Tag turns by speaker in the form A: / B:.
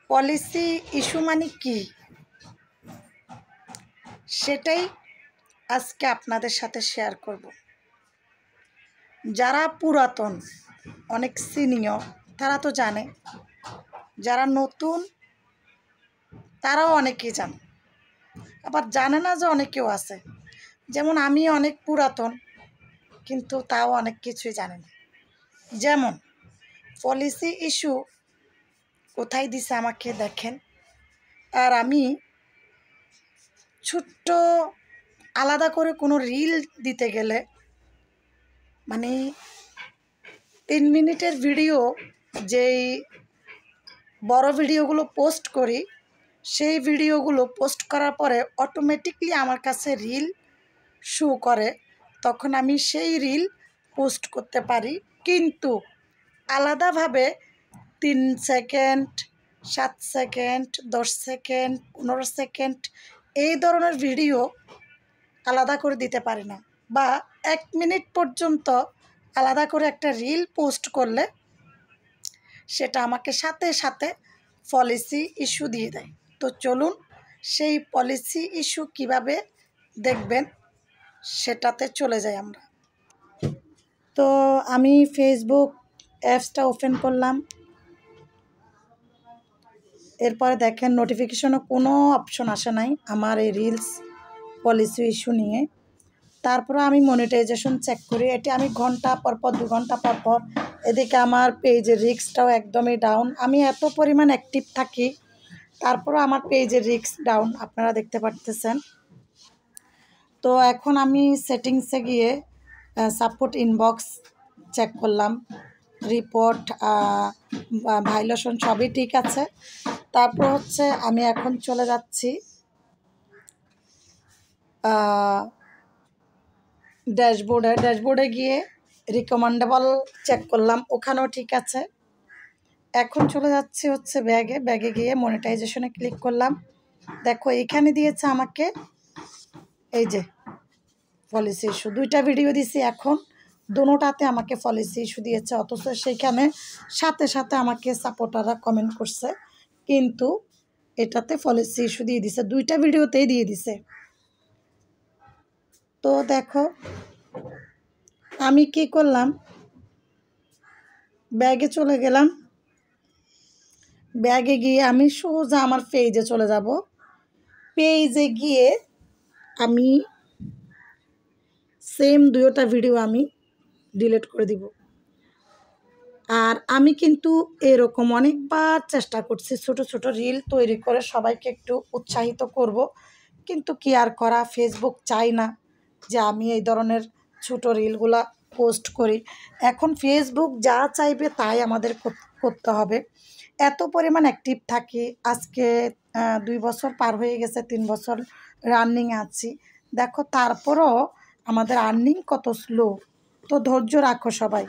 A: Policy issue মানে কি সেটাই আজকে আপনাদের সাথে শেয়ার করব। যারা পুরাতন অনেক সিনিয়র তারা তো জানে, যারা নতুন তারাও অনেকেই জানে, আবার জানে না যে অনেকেও আছে। যেমন আমি অনেক পুরাতন, কিন্তু তাও অনেক কিছুই জানে না। যেমন পলিসি ইস্যু কোথায় দিছে আমাকে দেখেন। আর আমি ছোট্ট আলাদা করে কোনো রিল দিতে গেলে মানে 3 মিনিটের ভিডিও, যেই বড় ভিডিওগুলো পোস্ট করি, সেই ভিডিওগুলো পোস্ট করার পরে অটোমেটিকলি আমার কাছে রিল শো করে, তখন আমি সেই রিল পোস্ট করতে পারি। কিন্তু আলাদাভাবে 3 সেকেন্ড, 7 সেকেন্ড, 10 সেকেন্ড, 15 সেকেন্ড এই ধরনের ভিডিও আলাদা করে দিতে পারি না। বা 1 মিনিট পর্যন্ত আলাদা করে একটা রিল পোস্ট করলে সেটা আমাকে সাথে সাথে পলিসি ইস্যু দিয়ে দেয়। তো চলুন সেই পলিসি ইস্যু কিভাবে দেখবেন সেটাতে চলে যাই আমরা। তো আমি ফেসবুক অ্যাপসটা ওপেন করলাম। এরপরে দেখেন নোটিফিকেশনে কোনো অপশন আসে নাই আমার এই রিলস পলিসি ইস্যু নিয়ে। তারপরে আমি মনিটাইজেশন চেক করি, এটি আমি ঘন্টা পরপর 2 ঘন্টা পরপর। এদিকে আমার পেজের রিস্কটাও একদমই ডাউন। আমি এত পরিমাণ অ্যাক্টিভ থাকি, তারপরও আমার পেজের রিস্ক ডাউন, আপনারা দেখতে পারতেছেন। তো এখন আমি সেটিংসে গিয়ে সাপোর্ট ইনবক্স চেক করলাম, রিপোর্ট ভায়োলেশন সবই ঠিক আছে। তারপর হচ্ছে আমি এখন চলে যাচ্ছি ড্যাশবোর্ডে গিয়ে রিকমেন্ডেবল চেক করলাম, ওখানেও ঠিক আছে। এখন চলে যাচ্ছি হচ্ছে ব্যাগে গিয়ে মনিটাইজেশনে ক্লিক করলাম। দেখো এখানে দিয়েছে আমাকে এই যে পলিসি ইস্যু, 2টা ভিডিও দিছি, এখন দুটোটাতে আমাকে পলিসি ইস্যু দিয়েছে। অথচ সেইখানে সাথে সাথে আমাকে সাপোর্টাররা কমেন্ট করছে, কিন্তু এটাতে পলিসি ইস্যু দিয়ে দিছে, 2টা ভিডিওতেই দিয়ে দিছে। তো দেখো আমি কি করলাম, ব্যাগে চলে গেলাম। ব্যাগে গিয়ে আমি সোজা আমার পেজে চলে যাব। পেজে গিয়ে আমি সেম 2টা ভিডিও আমি ডিলিট করে দিব। আর আমি কিন্তু এরকম অনেকবার চেষ্টা করছি ছোট ছোট রিল তৈরি করে সবাইকে একটু উৎসাহিত করব, কিন্তু কি আর করা, ফেসবুক চাই না যে আমি এই ধরনের ছোট রিলগুলা পোস্ট করি। এখন ফেসবুক যা চাইবে তাই আমাদের করতে হবে। এত পরিমাণ অ্যাক্টিভ থাকি, আজকে 2 বছর পার হয়ে গেছে, 3 বছর রানিং আছি। দেখো তারপরও আমাদের আর্নিং কত স্লো। তো ধৈর্য রাখো সবাই।